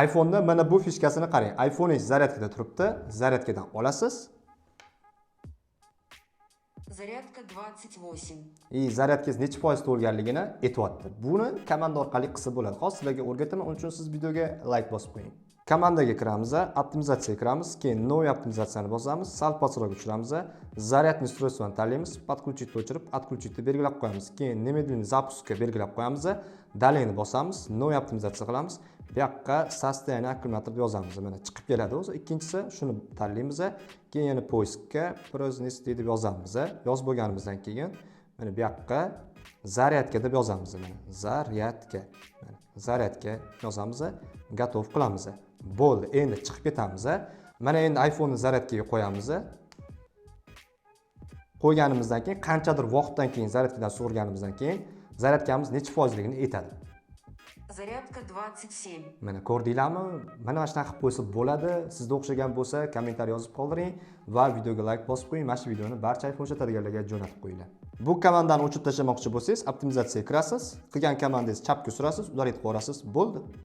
iPhone'da mana bu fishkasini qarang. iPhone'ingiz zaryadkada turibdi. Zaryadkadan olasiz. Зарядка 28. Zaryadkangiz necha foiz to'lganligini aytyapti. Buni komanda orqali qilsa bo'ladi. Hozir sizlarga o'rgataman, uning uchun siz videoga like bosib qo'ying. Komandaga kiramiz, optimizatsiyaga kiramiz, keyin новый optimizatsiyani bosamiz, sal pastroq tushiramiz, zaryadni устройствоni tanlaymiz, подключить o'chirib, отключить belgilab qo'yamiz. Keyin немедленный запускка belgilab qo'yamiz, daleni bosamiz, новый optimizatsiya qilamiz. Bu yoqqa состояние аккумуляторni yozamiz. Mana chiqib keladi o'zi. Ikkinchisi shuni tanlaymiz, keyin yana poiskka произнести deb yozamiz. Yozib bo'lganimizdan keyin mana bu yoqqa zaryadka deb yozamiz. Mana zaryadka. Mana zaryadka yozamiz, готов qilamiz. Bo'ldi, endi chiqib ketamiz. Mana endi iPhone'ni zaryadkaga qo'yamiz. Qo'yganimizdan keyin qanchadir vaqtdan keyin zaryadkadan sug'urganimizdan keyin zaryadkamiz necha foizligini aytadi. Зарядка 27. Mana ko'rdinglarmi? Mana shunaqa qilib qo'ysa bo'ladi. Sizda o'xshagan bo'lsa, kommentariy yozib qoldiring va videoga like bosib qo'ying. Mana shu videoni barcha iPhone ishlatadiganlarga jo'natib qo'yinglar. Bu komandani o'chirib tashlamoqchi bo'lsangiz, optimizatsiyaga kirasiz, qilgan komandangizni chapga surasiz, ular yetib borasiz, bo'ldi.